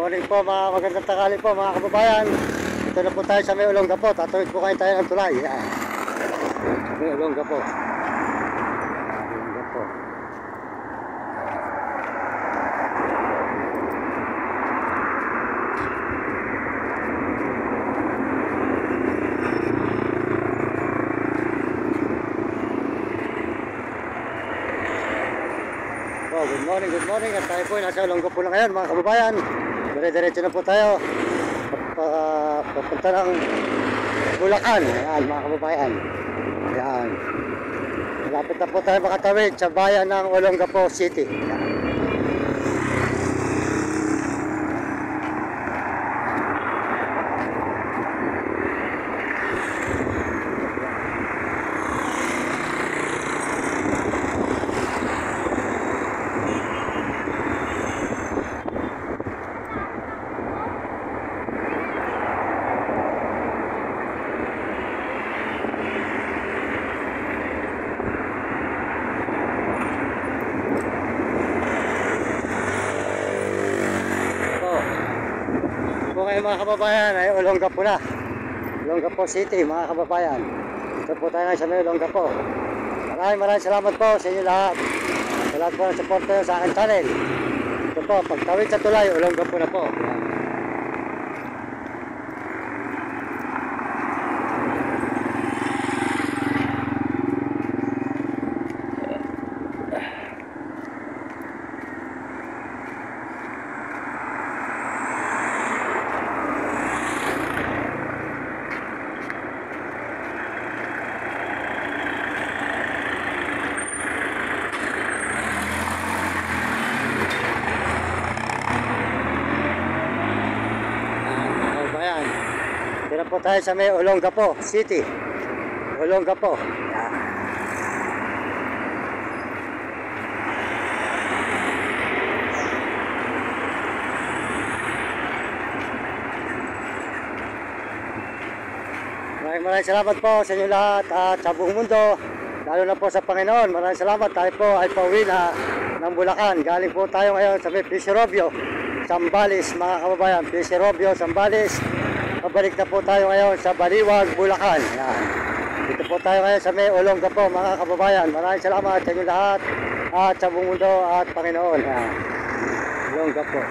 morning po, mga magandang tanghali po mga kababayan. Ito na po tayo sa may Olongapo. Tatawid po kayo tayo ng tulay. Yan. May Olongapo. Olongapo. Good morning. At tayo po nasa Olongapo na ngayon mga kababayan. Dire-diretso na po tayo papunta ng Bulacan. Ayan mga kababayan. Ayan. Malapit na po tayo makatawid sa bayan ng Olongapo City. Ayan. Ngayon mga kababayan ay Olongapo na. Olongapo City mga kababayan. Ito po tayo ngayon sa may Olongapo. Maraming salamat po sa inyo lahat. Sa lahat po ng support nyo sa aking channel. Ito po, pagtawid sa tulay, Olongapo na po. Tira po tayo sa may Olongapo City. Olongapo. Maraming salamat po sa inyo lahat at sa buong mundo, lalo na po sa Panginoon. Maraming salamat. Tayo po ay pauwi na ng Bulacan. Galing po tayo ngayon sa may Pisirobio, Zambales mga kababayan. Pisirobio, Zambales. Pabalik na po tayo ngayon sa Baliwag, Bulacan. Yan. Dito po tayo ngayon sa may Olongapo mga kababayan. Maraming salamat sa inyo lahat at sa buong mundo at Panginoon. Yan. Olongapo.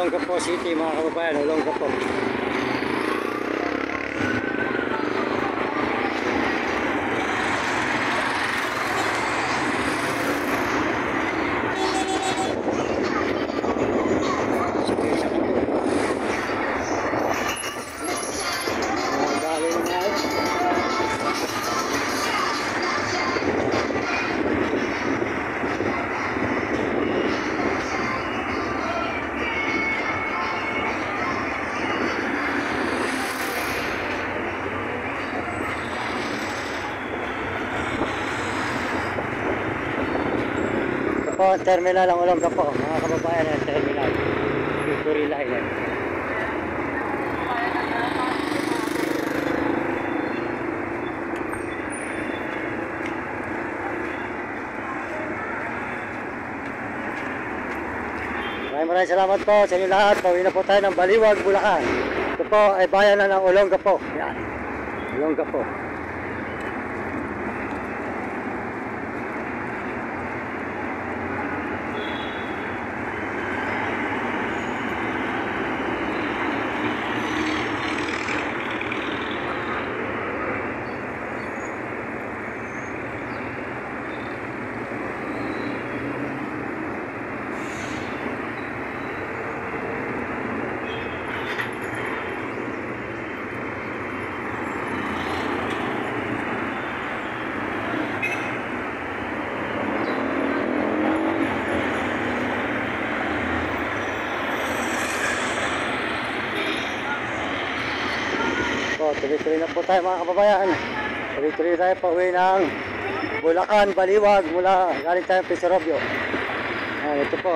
Olongapo City mga kababayan, Olongapo. Po, terminal ang Olongapo mga kababayan, ang terminal Victory Line. Maraming salamat po sa inyo lahat. Pauwi na po tayo ng Baliwag, Bulacan. Ito po ay bayan na ng Olongapo. Yan, Olongapo. tuloy-tuloy na po tayo mga kababayan. Tuloy-tuloy tayo pa uwi ng Bulacan, Baliwag, mula galing tayo Pisarobio. Ito po,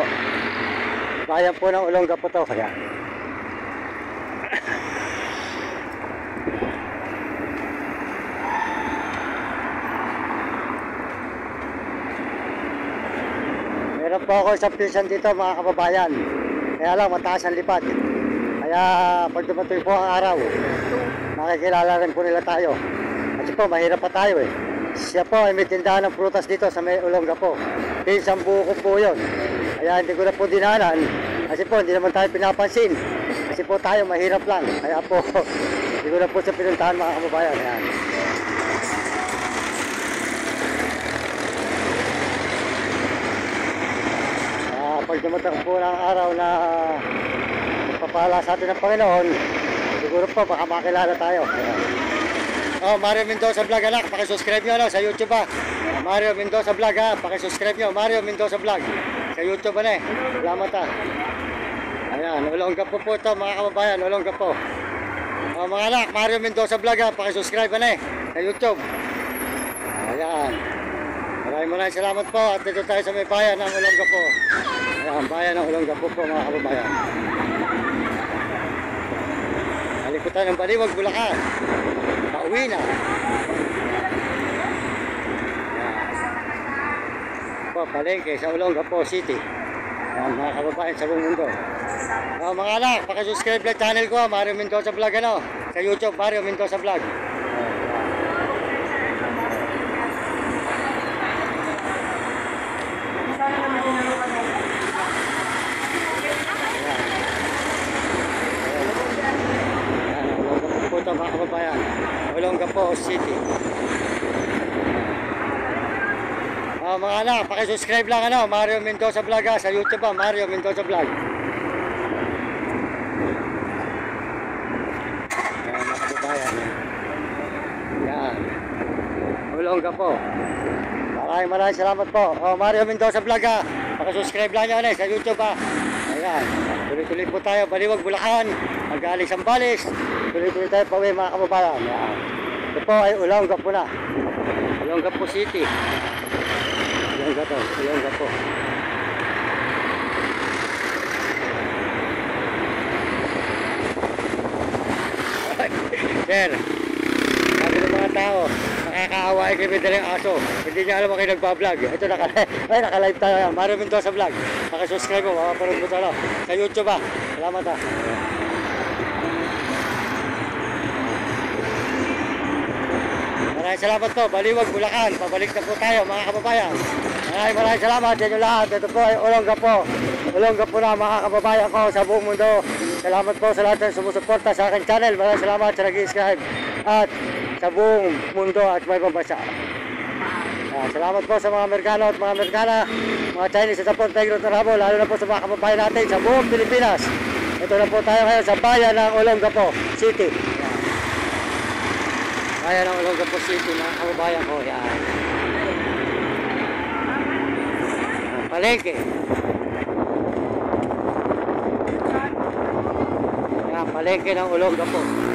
bayan po ng Olongapo to. Kaya meron po ako isang pinsan dito mga kababayan. Kaya lang mataas ang lipad. Kaya pag dumatoy po ang araw, makikilala rin po nila tayo. Kasi po mahirap pa tayo eh. Siya po ay may tindahan ng prutas dito sa may Olongapo. Pinsang buko po yun. Kaya hindi ko na po dinanan. Kasi po hindi naman tayo pinapansin. Kasi po tayo mahirap lang. Kaya po hindi ko na po siya pinuntahan mga kababayan. Ayan. Pag dumating po ng araw na magpapala sa atin ng Panginoon, siguro po baka makilala tayo. Mario Mendoza Vlog anak, pakisubscribe nyo sa YouTube Mario Mendoza Vlog pakisubscribe nyo, Mario Mendoza Vlog sa YouTube Salamat Ayan, Olongapo po ito mga kababayan, Olongapo. Mga anak, Mario Mendoza Vlog pakisubscribe sa YouTube. Ayan. Maraming salamat po at dito tayo sa may bayan ng Olongapo. Ayan, bayan ng Olongapo po mga kababayan. Halikutan ng Baliwag, Bulacan. Pauwi na. Ayan. Po, palengke sa Olongapo City. Ayan, mga kababayan sa buong mundo. Mga anak, pakisubscribe lang channel ko, Mario Mendoza Vlog sa YouTube, Mario Mendoza Vlog. Mga kababayan, Olongapo City. Mga anak, pakisubscribe lang Mario Mendoza Vlog sa YouTube Mario Mendoza Vlog. Ayan, mga kababayan. Ayan, Olongapo. Maraming salamat po. Mario Mendoza Vlog pakisubscribe lang nyo sa YouTube Ayan, tuloy-tuloy po tayo, Baliwag, Bulacan, magaling Sambales. Tuloy-tuloy tayo pa uwi mga kababayan. Ito po ay Olongapo na. Olongapo City. Olongapo. Sir, sabi ng mga tao, nakakaawa ay kami dalang aso. Hindi niya alam kayo nagpa-vlog. Ito naka-live tayo. Mario Mendoza Vlog. Pakisubscribe mo, makaparod mo sa YouTube Salamat Maraming salamat po, Baliwag, Bulacan. Pabalik na po tayo mga kababayan. Maraming salamat sa inyo lahat. Ito po ay Olongapo. Olongapo na mga kababayan ko sa buong mundo. Salamat po sa lahat ng sumusuporta sa aking channel. Maraming salamat sa nag-subscribe at sa buong mundo at may pambansa. Salamat po sa mga Amerikano at mga Amerikana, mga Chinese sa Sapon, Negro at Arabo, lalo na po sa mga kababayan natin sa buong Pilipinas. Ito na po tayo ngayon sa bayan ng Olongapo City. Bayan ng Olongapo City na kababayan ko. Yan. Palengke. Yan, palengke ng Olongapo.